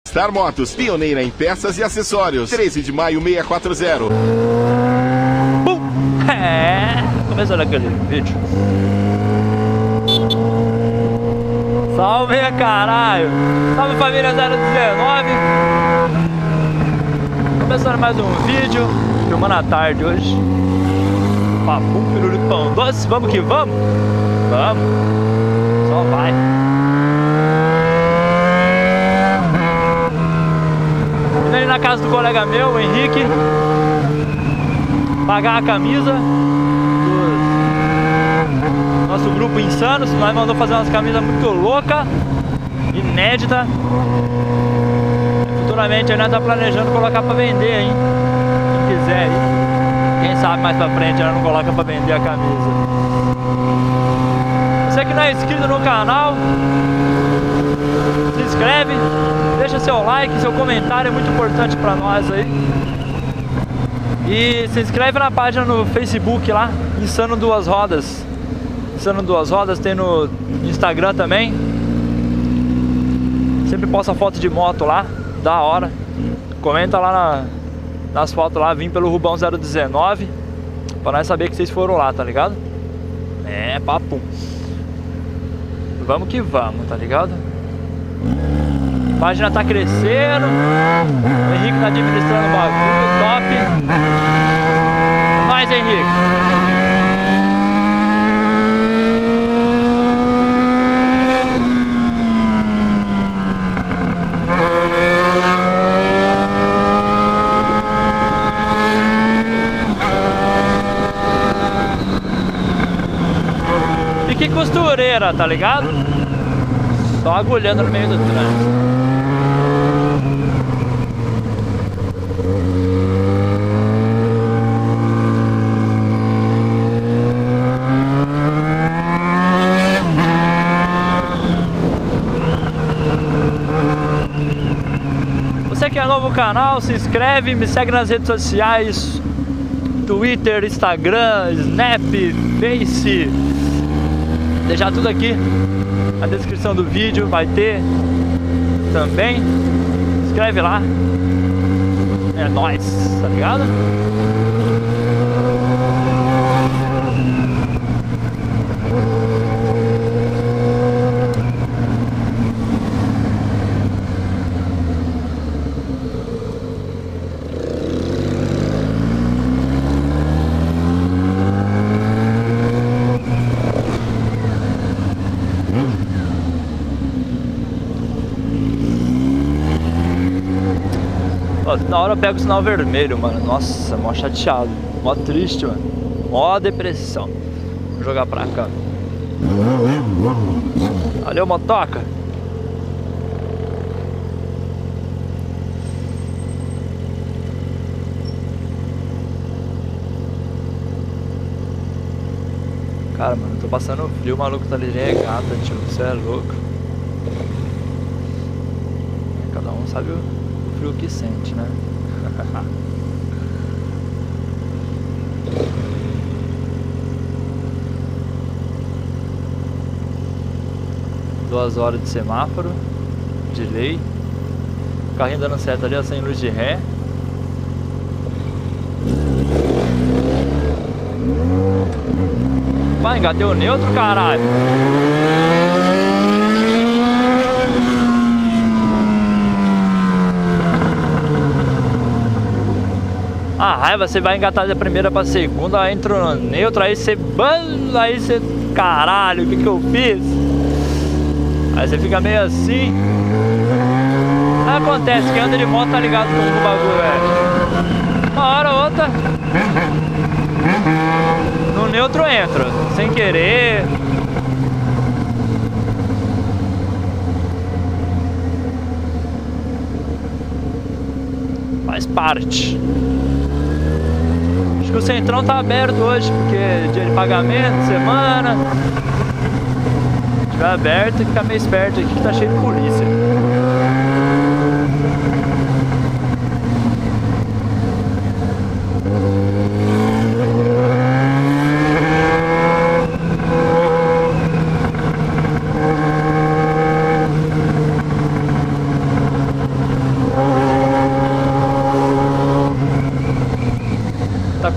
Star Motos, pioneira em peças e acessórios. 13 de maio 640. Bum! Começando aquele vídeo. Salve, caralho! Salve, família 019! Começando mais um vídeo, filmando à tarde hoje. Papum, pirulito, pão doce, vamos que vamos? Vamos! Só vai! Indo ali na casa do colega meu, o Henrique, pagar a camisa do nosso grupo Insanos. Nós mandou fazer umas camisas muito loucas, inéditas. Futuramente nós estamos planejando colocar para vender, hein? Quem quiser aí. Quem sabe mais pra frente nós não coloca para vender a camisa. Você que não é inscrito no canal, se inscreve, deixa seu like, seu comentário é muito importante para nós aí. E se inscreve na página no Facebook lá, Insano Duas Rodas. Insano Duas Rodas, tem no Instagram também. Sempre posta foto de moto lá, da hora. Comenta lá nas fotos lá, vim pelo Rubão 019, pra nós saber que vocês foram lá, tá ligado? É, papo. Vamos que vamos, tá ligado? A página tá crescendo, o Henrique tá administrando o bagulho, top. É nóis, Henrique. E que costureira, tá ligado? Só agulhando no meio do trânsito. Você que é novo no canal, se inscreve, me segue nas redes sociais, Twitter, Instagram, Snap, Face. Deixar tudo aqui na descrição do vídeo, vai ter também. Se inscreve lá. É nóis, tá ligado? Na hora eu pego o sinal vermelho, mano. Nossa, mó chateado, mó triste, mano. Mó depressão. Vou jogar pra cá. Valeu, motoca. Cara, mano, eu tô passando frio, o maluco tá ali regata, tio. Você é louco. Cada um sabe o frio que sente, né? 2 horas de semáforo de lei. O carrinho dando certo ali, ó, sem luz de ré. Vai, engatei o neutro, caralho. A raiva, você vai engatar da primeira pra segunda, aí entra no neutro, aí você... Caralho, o que que eu fiz? Aí você fica meio assim. Acontece, quem anda de moto tá ligado com o bagulho, velho. Uma hora ou outra no neutro entra, sem querer. Faz parte. Acho que o Centrão tá aberto hoje, porque é dia de pagamento, semana. Se tiver aberto, tem que ficar meio esperto aqui que tá cheio de polícia.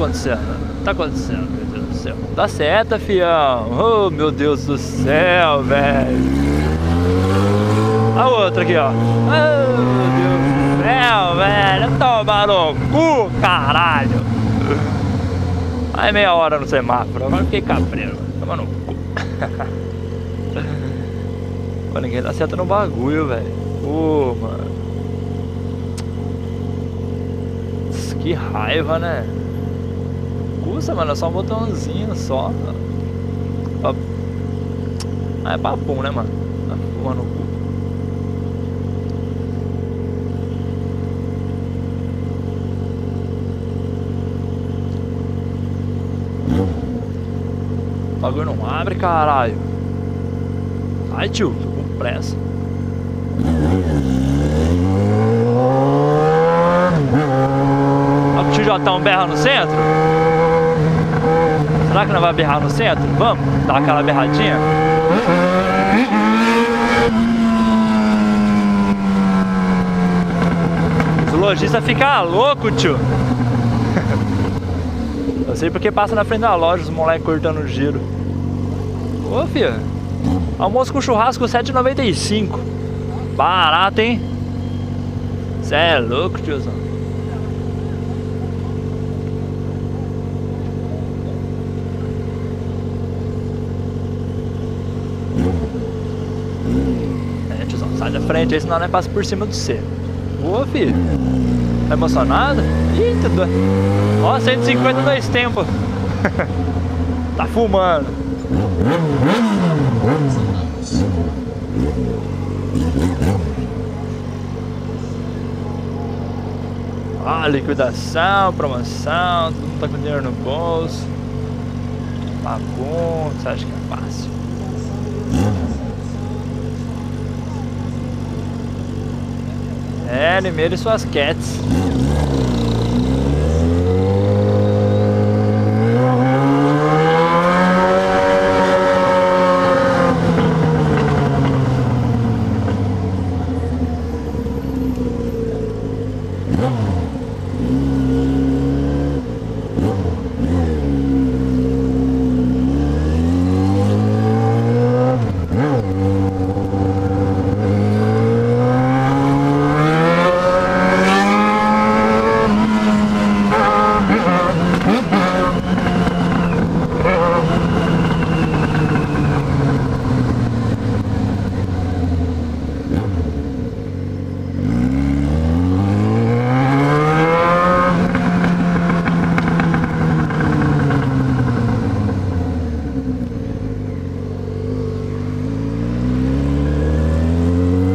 acontecendo? Tá acontecendo, meu Deus do céu. Dá seta, fião. Oh, meu Deus do céu, velho. A outra aqui, ó. Oh, meu Deus do céu, velho. Toma no cu, caralho. Aí meia hora no semáforo. Agora fiquei cabreiro, mano. Toma no cu. Pô, ninguém dá seta no bagulho, velho. Pô, mano. Que raiva, né? Custa, mano, é só um botãozinho só. Ó. Ah, é papum, né, mano? Tá fumando o cu. O bagulho não abre, caralho. Ai, tio, tô com pressa. O tio Jotão berra no centro? Será que não vai berrar no centro? Vamos dar aquela berradinha? Os lojistas ficam loucos, tio. Eu sei porque passa na frente da loja os moleques cortando o giro. Ô, filho. Almoço com churrasco R$7,95. Barato, hein? Cê é louco, tiozão. É, tiozão, sai da frente aí, senão nós passa por cima do C. Ô, filho. Tá emocionado? Eita, ó, 152 tempos. Tá fumando. Ah, liquidação, promoção, todo mundo tá com dinheiro no bolso. Bagunça, você acha que é fácil? É, Limeira e suas cats.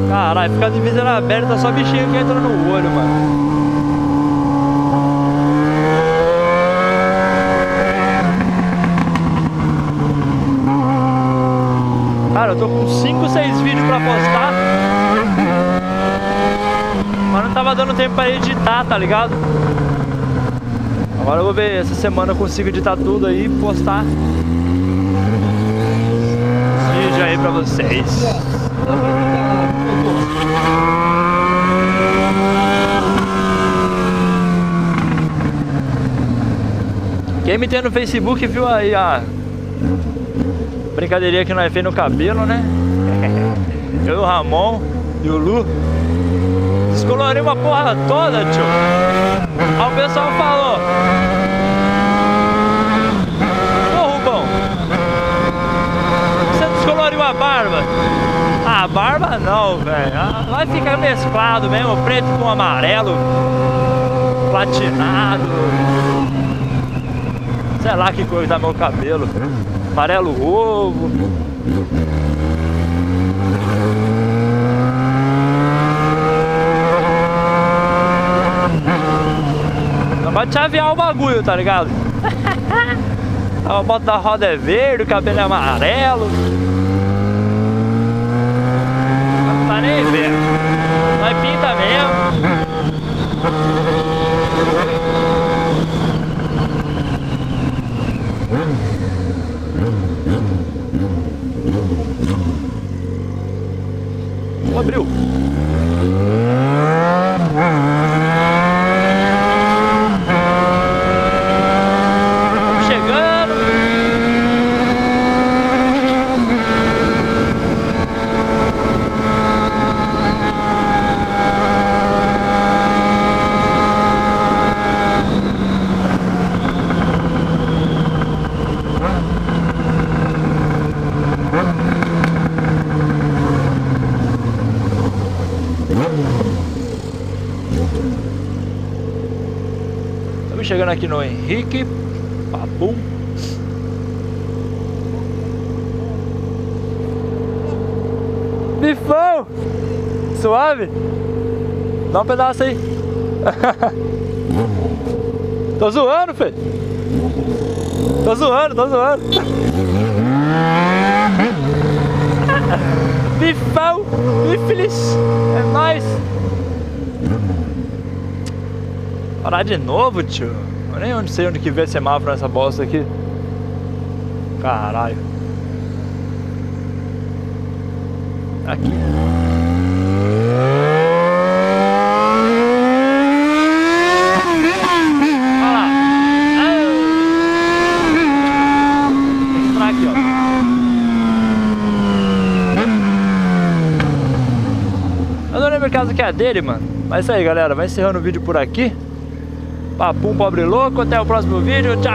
Caralho, ficar de visera aberta, só bichinho que entra no olho, mano. Cara, eu tô com 5, 6 vídeos pra postar, mas não tava dando tempo pra editar, tá ligado? Agora eu vou ver, essa semana eu consigo editar tudo aí e postar vídeo aí pra vocês. Quem me tem no Facebook viu aí a brincadeirinha que nós fez no cabelo, né? Eu, o Ramon e o Lu descolorimos a porra toda, tio. Aí o pessoal falou: ô Rubão, você descoloriu a barba? A barba não, velho. Vai ficar mesclado mesmo, preto com amarelo, platinado. Sei lá que cor tá meu cabelo. Amarelo ovo. Não pode chavear o bagulho, tá ligado? A moto da roda é verde, o cabelo é amarelo. Não tá nem vendo. Nós pinta mesmo. Abriu. Estamos chegando aqui no Henrique Papum. Bifão! Suave? Dá um pedaço aí. Tô zoando, filho. Tô zoando. Bifão, biflis, é nóis. Parar de novo, tio. Eu nem sei onde que vê semáforo nessa bosta aqui. Caralho. Aqui. Olha lá. Tem que entrar aqui, ó. Eu não lembro a casa que é a dele, mano. Mas é isso aí, galera. Vai encerrando o vídeo por aqui. Papum, pobre louco. Até o próximo vídeo. Tchau.